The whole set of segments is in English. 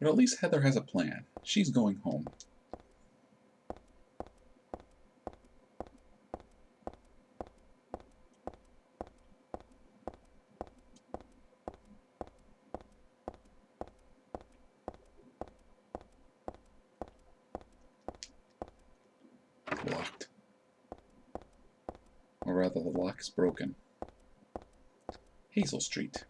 But at least Heather has a plan. She's going home. Locked. Or rather, the lock is broken. Hazel Street.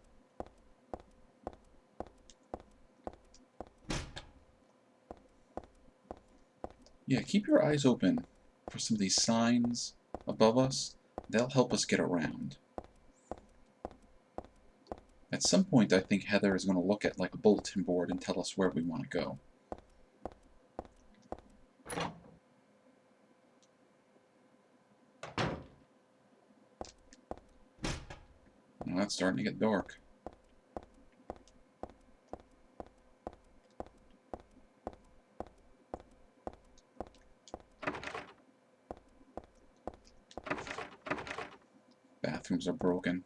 Yeah, keep your eyes open for some of these signs above us. They'll help us get around. At some point, I think Heather is going to look at like a bulletin board and tell us where we want to go. Now it's starting to get dark. Bathrooms are broken.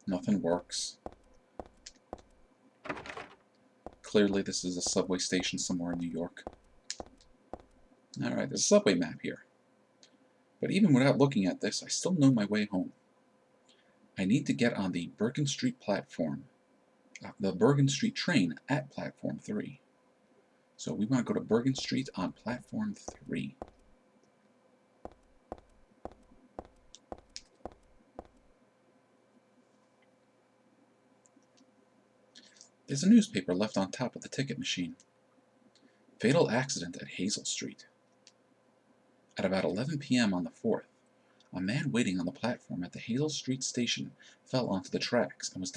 Nothing works. Clearly this is a subway station somewhere in New York. Alright, there's a subway map here. But even without looking at this, I still know my way home. I need to get on the Bergen Street platform, the Bergen Street train at platform 3. So we want to go to Bergen Street on platform 3. There's a newspaper left on top of the ticket machine. Fatal accident at Hazel Street. At about 11 p.m. on the 4th, a man waiting on the platform at the Hazel Street station fell onto the tracks and was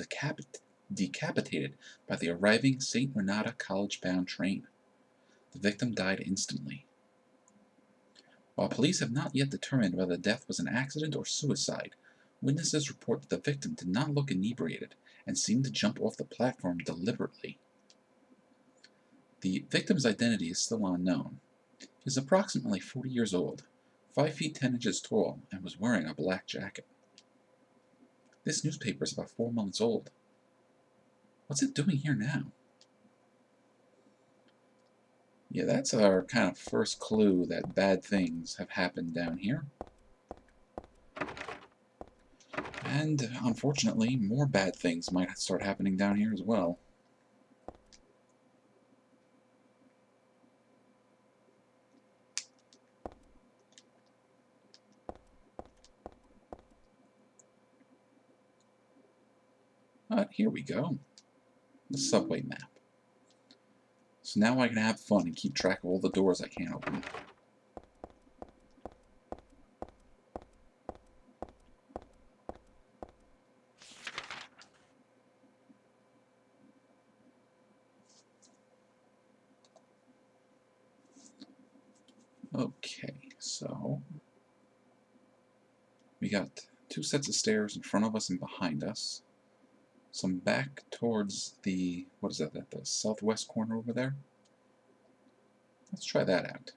decapitated by the arriving St. Renata College-bound train. The victim died instantly. While police have not yet determined whether the death was an accident or suicide, witnesses report that the victim did not look inebriated and seemed to jump off the platform deliberately. The victim's identity is still unknown. He is approximately 40 years old, 5 feet 10 inches tall, and was wearing a black jacket. This newspaper is about 4 months old. What's it doing here now? Yeah, that's our kind of first clue that bad things have happened down here. And, unfortunately, more bad things might start happening down here as well. But here we go. The subway map. So now I can have fun and keep track of all the doors I can't open. Okay, so we got 2 sets of stairs in front of us and behind us. Some back towards the, what is that, the southwest corner over there? Let's try that out.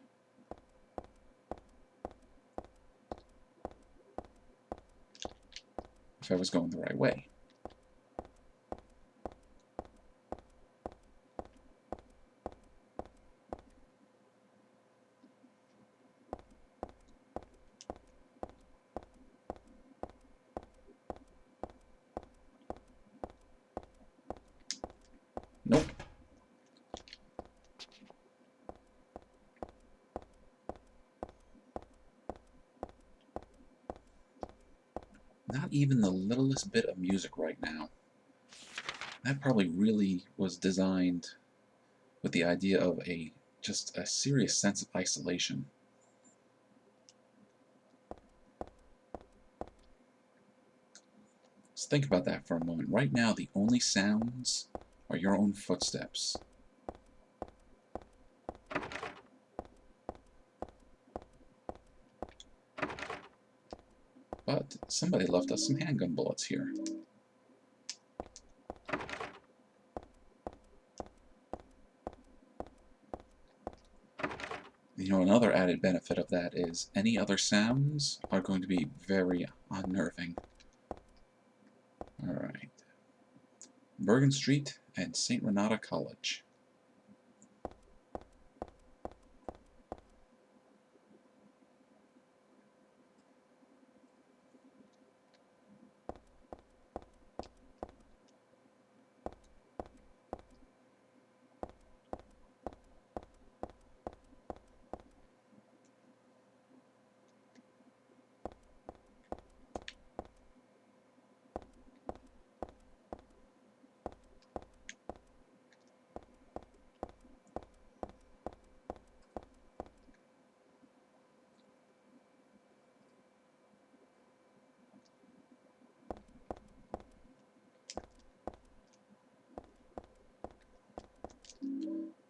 If I was going the right way. Nope. Not even the littlest bit of music right now. That probably really was designed with the idea of just a serious sense of isolation. Let's think about that for a moment. Right now, the only sounds are your own footsteps. But somebody left us some handgun bullets here. You know, added benefit of that is any other sounds are going to be very unnerving. Alright. Bergen Street and St. Renata College.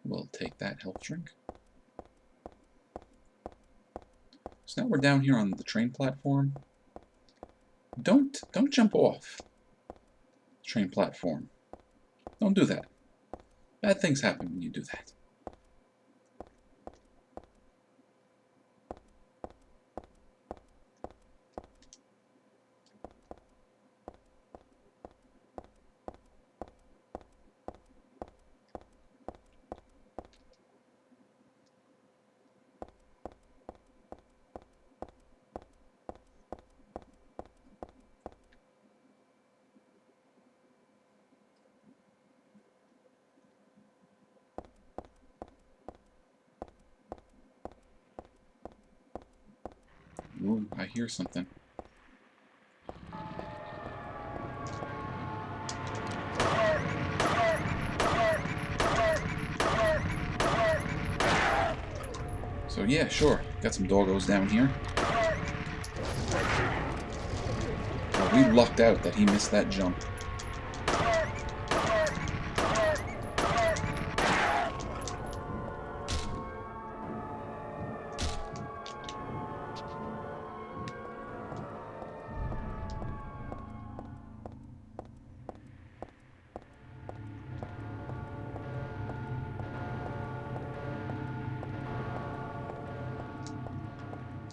We'll take that health drink. So now we're down here on the train platform. Don't jump off the train platform. Don't do that. Bad things happen when you do that. Ooh, I hear something. So yeah, sure, got some doggos down here. Well, we lucked out that he missed that jump.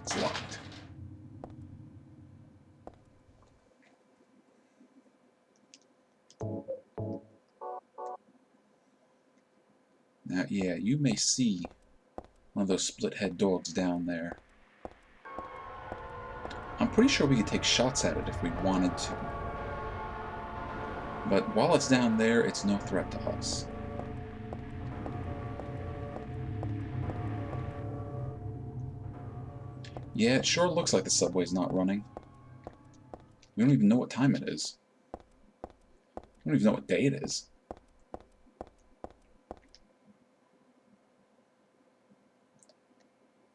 It's locked. Now, yeah, you may see one of those split-head dogs down there. I'm pretty sure we could take shots at it if we wanted to. But while it's down there, it's no threat to us. Yeah, it sure looks like the subway's not running. We don't even know what time it is. We don't even know what day it is.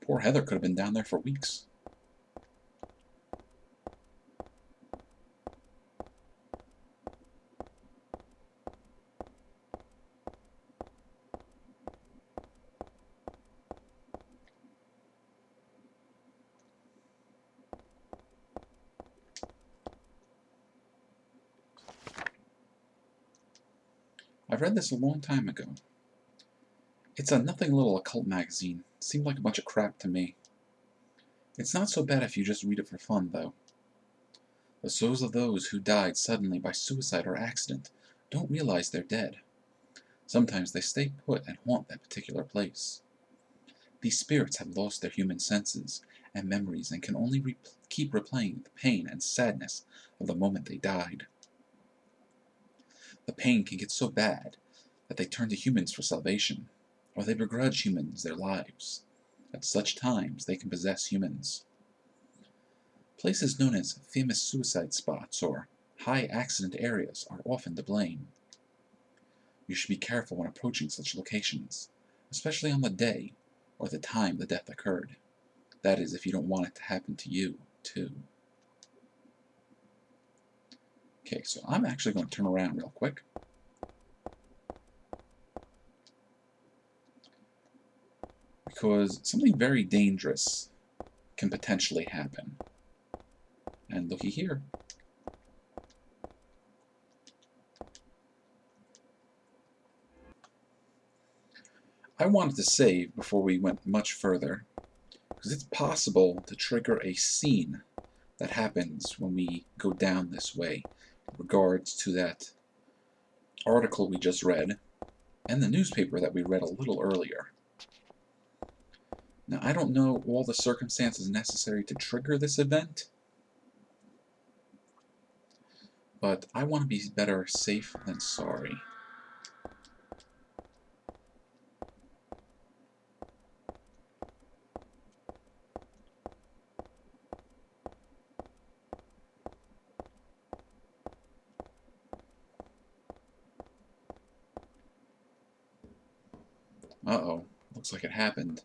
Poor Heather could have been down there for weeks. I've read this a long time ago. It's a nothing little occult magazine. Seemed like a bunch of crap to me. It's not so bad if you just read it for fun, though. The souls of those who died suddenly by suicide or accident don't realize they're dead. Sometimes they stay put and haunt that particular place. These spirits have lost their human senses and memories and can only keep replaying the pain and sadness of the moment they died. The pain can get so bad that they turn to humans for salvation, or they begrudge humans their lives. At such times, they can possess humans. Places known as famous suicide spots or high accident areas are often to blame. You should be careful when approaching such locations, especially on the day or the time the death occurred. That is, if you don't want it to happen to you, too. Okay, so I'm actually going to turn around real quick. Because something very dangerous can potentially happen. And looky here. I wanted to save before we went much further, because it's possible to trigger a scene that happens when we go down this way in regards to that article we just read and the newspaper that we read a little earlier. Now, I don't know all the circumstances necessary to trigger this event, but I want to be better safe than sorry. Uh-oh, looks like it happened.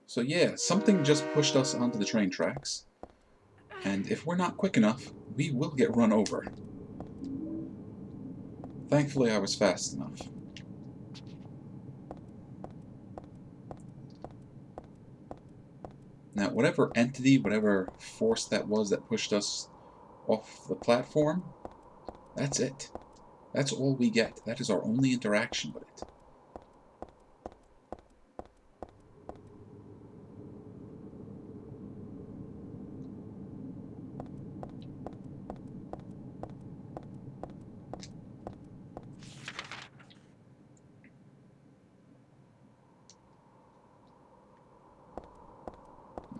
So yeah, something just pushed us onto the train tracks, and if we're not quick enough, we will get run over. Thankfully, I was fast enough. Now, whatever entity, whatever force that was that pushed us off the platform, that's it. That's all we get. That is our only interaction with it.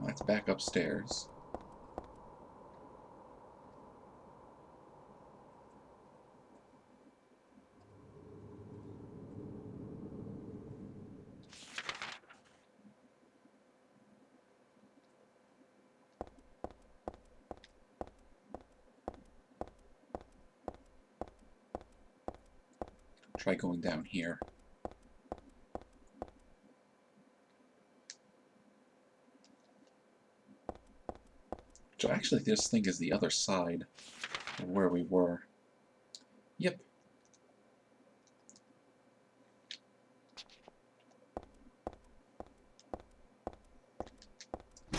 Let's back upstairs. Try going down here. Which I actually just think is the other side of where we were. Yep.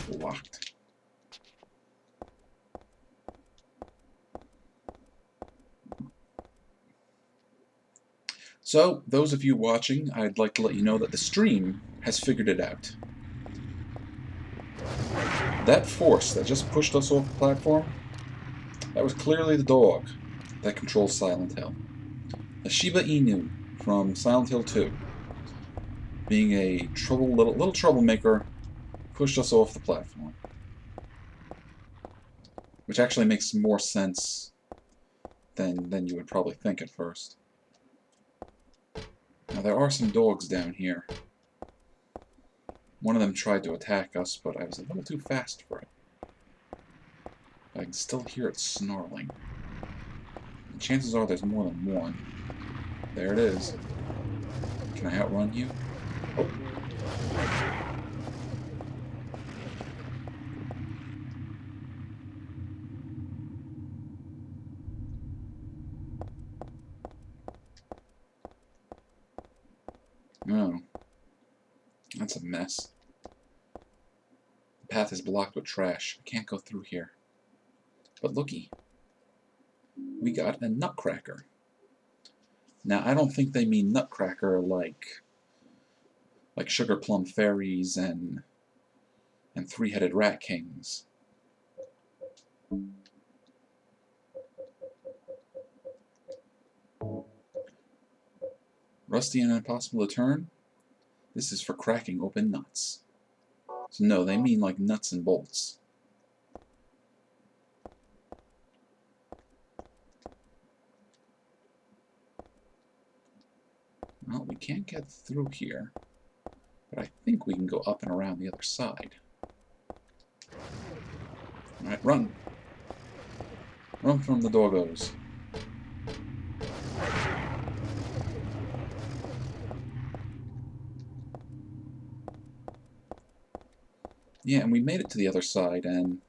Locked. So, those of you watching, I'd like to let you know that the stream has figured it out. That force that just pushed us off the platform, that was clearly the dog that controls Silent Hill. The Shiba Inu from Silent Hill 2, being a little troublemaker, pushed us off the platform. Which actually makes more sense than you would probably think at first. Now there are some dogs down here. One of them tried to attack us, but I was a little too fast for it. I can still hear it snarling. And chances are there's more than one. There it is. Can I outrun you? Oh. Oh. That's a mess. The path is blocked with trash. I can't go through here. But looky. We got a nutcracker. Now, I don't think they mean nutcracker like sugar plum fairies and three-headed rat kings. Rusty and impossible to turn? This is for cracking open nuts. So no, they mean like nuts and bolts. Well, we can't get through here, but I think we can go up and around the other side. Alright, run! Run from the doggos. Yeah, and we made it to the other side, and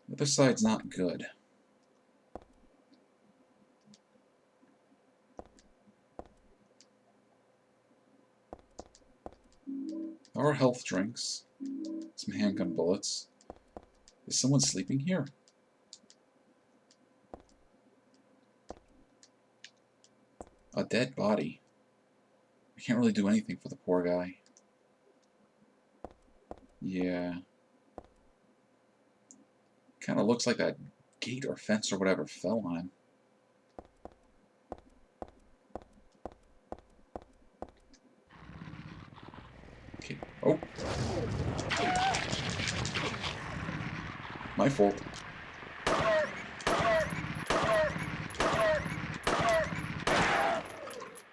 the other side's not good. Our health drinks. Some handgun bullets. Is someone sleeping here? A dead body. I can't really do anything for the poor guy. Yeah. Kind of looks like that gate or fence or whatever fell on him. Okay. Oh. My fault.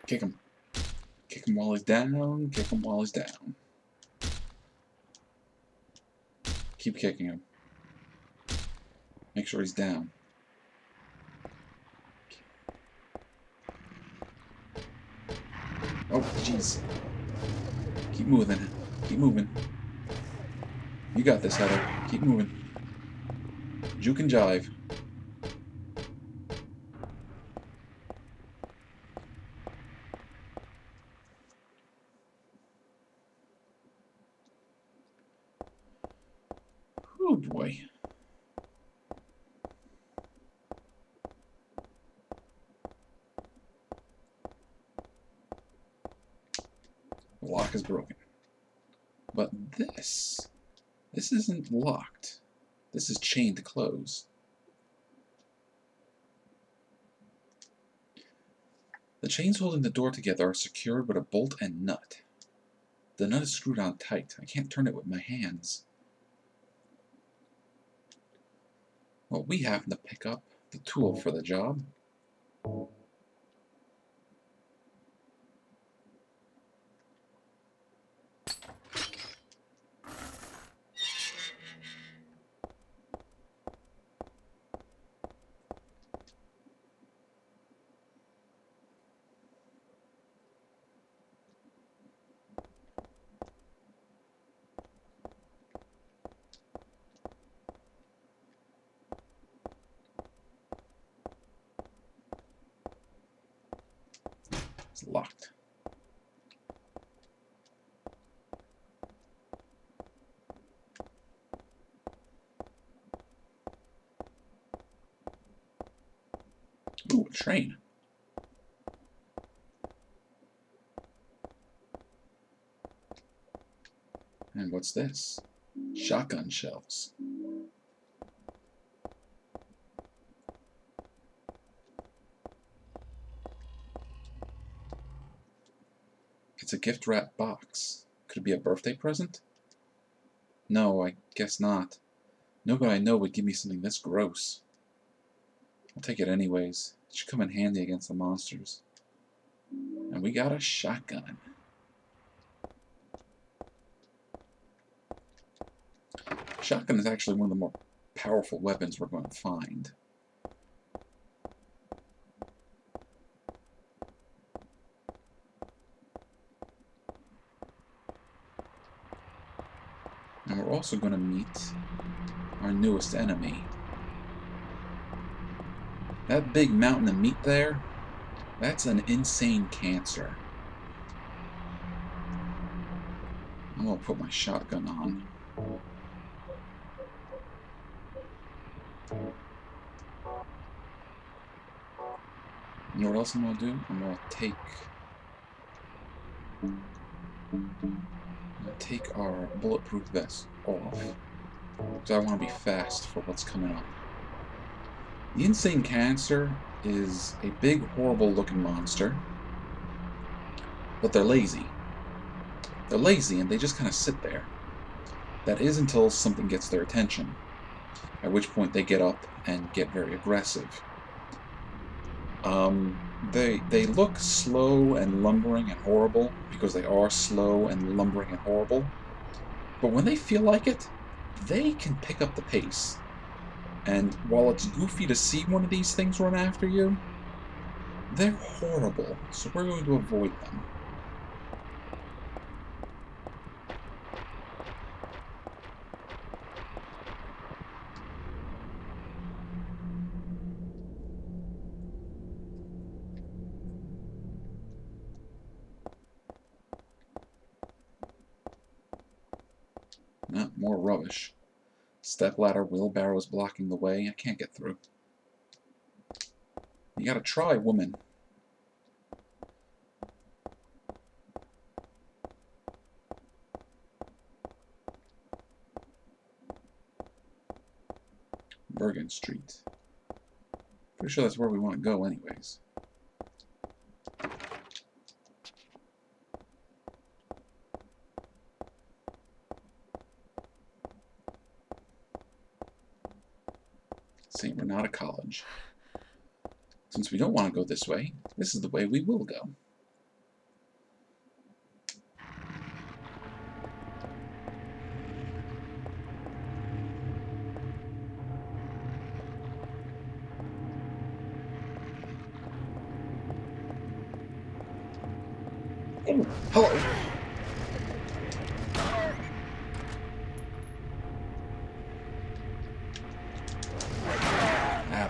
Kick him. Kick him while he's down. Kick him while he's down. Keep kicking him. Make sure he's down. Oh, jeez. Keep moving. Keep moving. You got this, Heather. Keep moving. Juke and jive. Oh boy. The lock is broken. But this isn't locked. This is chained closed. The chains holding the door together are secured with a bolt and nut. The nut is screwed on tight. I can't turn it with my hands. Well, we happen to pick up the tool for the job. It's locked. Ooh, a train. And what's this? Shotgun shells. It's a gift wrap box. Could it be a birthday present? No, I guess not. Nobody I know would give me something this gross. I'll take it anyways. It should come in handy against the monsters. And we got a shotgun. Shotgun is actually one of the more powerful weapons we're going to find. And we're also going to meet our newest enemy. That big mountain of meat there, that's an insane cancer. I'm going to put my shotgun on. You know what else I'm going to do? I'm going to take our bulletproof vest off. Because I want to be fast for what's coming up. The insane cancer is a big, horrible looking monster. But they're lazy. They're lazy and they just kind of sit there. That is until something gets their attention. At which point they get up and get very aggressive. They look slow and lumbering and horrible because they are slow and lumbering and horrible. But when they feel like it, they can pick up the pace. And while it's goofy to see one of these things run after you, they're horrible, so we're going to avoid them. More rubbish. Stepladder, wheelbarrows blocking the way. I can't get through. You gotta try, woman. Bergen Street. Pretty sure that's where we want to go anyways. St. Renata College. Since we don't want to go this way, this is the way we will go. Oh, hello!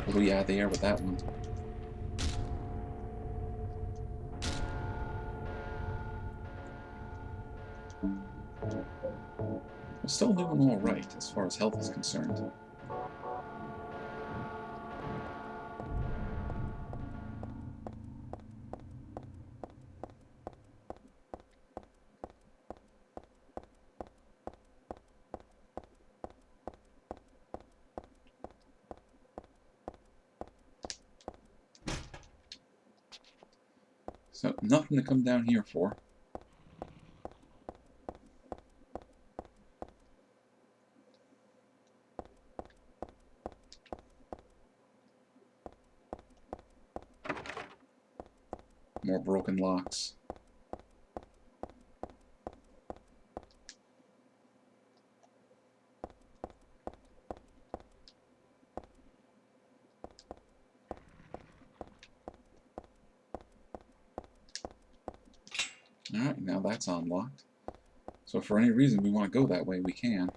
Blew you out of the air with that one. We're still doing all right as far as health is concerned. So, nothing to come down here for. More broken locks. Alright, now that's unlocked. So if for any reason we want to go that way, we can.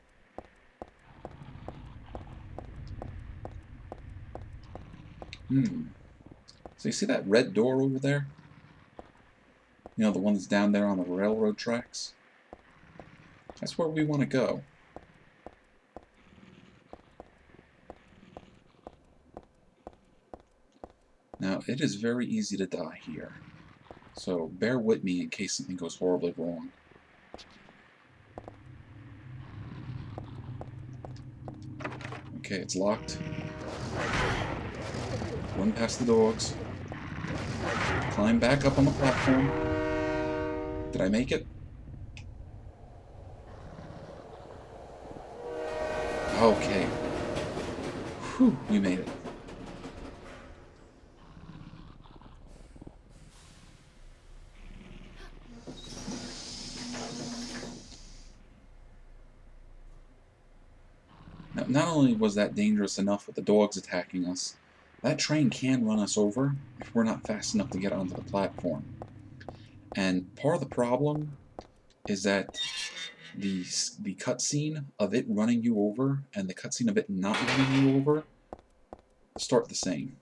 So you see that red door over there? You know, the one that's down there on the railroad tracks? That's where we want to go. Now, it is very easy to die here. So bear with me in case something goes horribly wrong. Okay, it's locked. Run past the dogs. Climb back up on the platform. Did I make it? Okay. Whew, we made it. Now, not only was that dangerous enough with the dogs attacking us, that train can run us over if we're not fast enough to get onto the platform. And part of the problem is that the cutscene of it running you over and the cutscene of it not running you over start the same.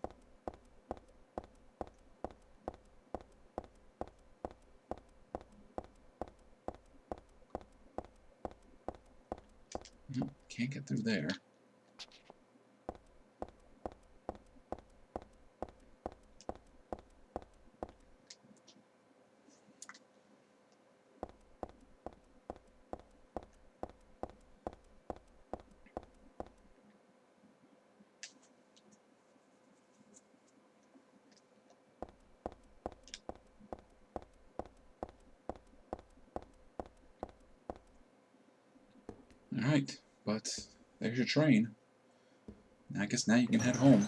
Nope, can't get through there. Alright, but there's your train. I guess now you can head home.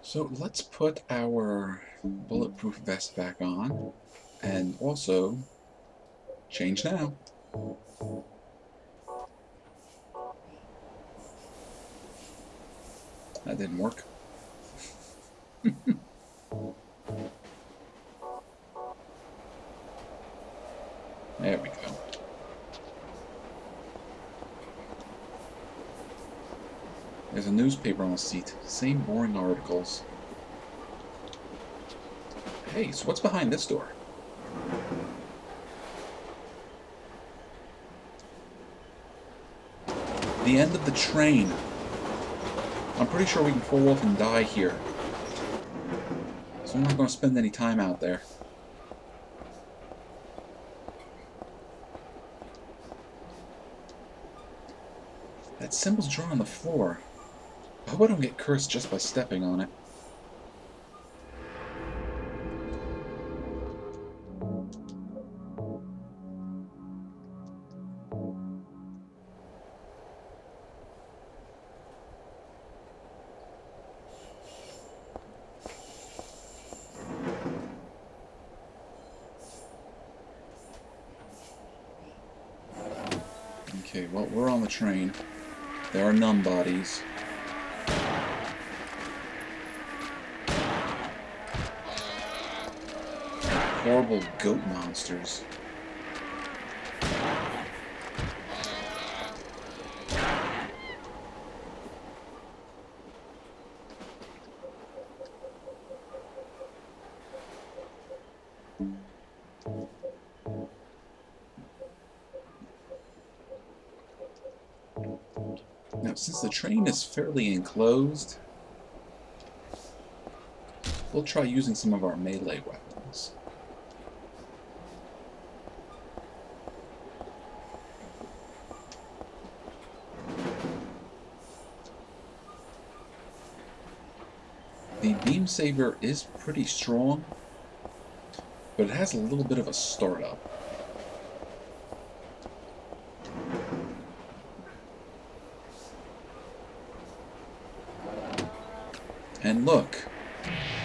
So let's put our bulletproof vest back on, and also change now. That didn't work. There we go. There's a newspaper on the seat. Same boring articles. Hey, so what's behind this door? The end of the train. I'm pretty sure we can fall off and die here. So I'm not going to spend any time out there. That symbol's drawn on the floor. I hope I don't get cursed just by stepping on it. Okay, well, we're on the train. There are numb bodies. Horrible goat monsters. Now, since the train is fairly enclosed, we'll try using some of our melee weapons. The beam saber is pretty strong, but it has a little bit of a startup. And look,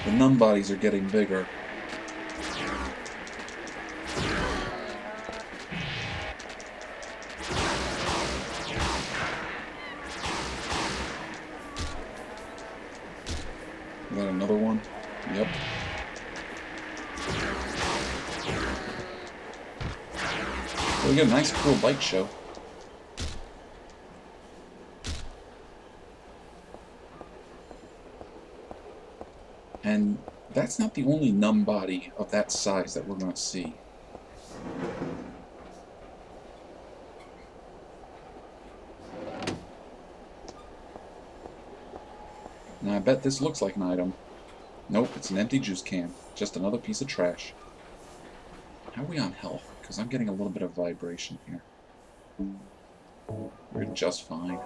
the numb bodies are getting bigger. Is that another one? Yep. Well, we get a nice cool light show. And that's not the only numb body of that size that we're going to see. Now I bet this looks like an item. Nope, it's an empty juice can. Just another piece of trash. How are we on health? Because I'm getting a little bit of vibration here. We're just fine.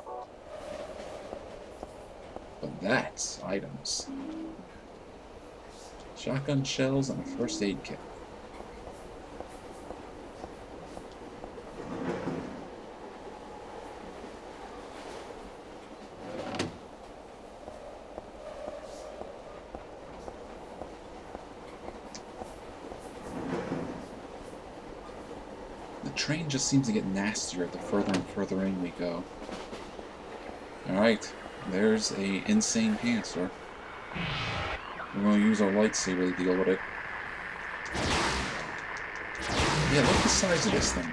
But that's items. Shotgun shells and a first aid kit. The train just seems to get nastier the further and further in we go. Alright, there's a insane pantser. We're going to use our lightsaber to deal with it. Yeah, look at the size of this thing.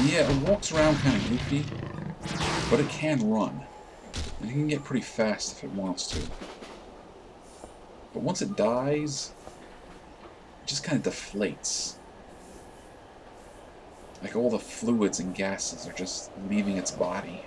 Yeah, it walks around kind of goofy, but it can run. And it can get pretty fast if it wants to. But once it dies, it just kind of deflates. Like all the fluids and gases are just leaving its body.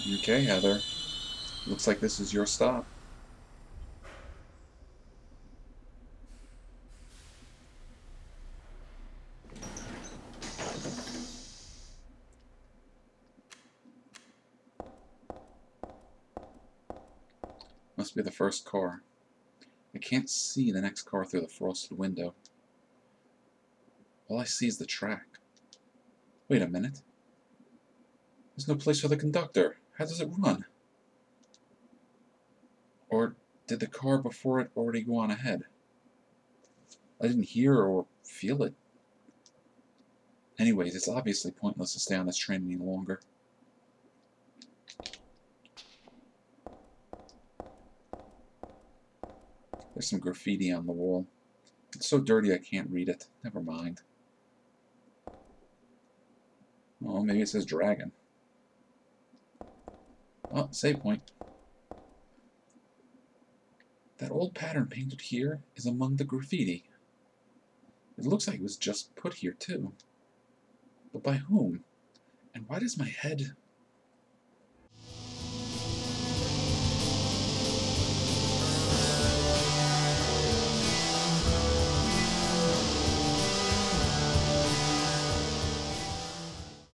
Okay, Heather. Looks like this is your stop. Must be the first car. I can't see the next car through the frosted window. All I see is the track. Wait a minute. There's no place for the conductor. How does it run? Or did the car before it already go on ahead? I didn't hear or feel it. Anyways, it's obviously pointless to stay on this train any longer. There's some graffiti on the wall. It's so dirty I can't read it. Never mind. Oh, maybe it says dragon. Oh, save point. That old pattern painted here is among the graffiti. It looks like it was just put here, too. But by whom? And why does my head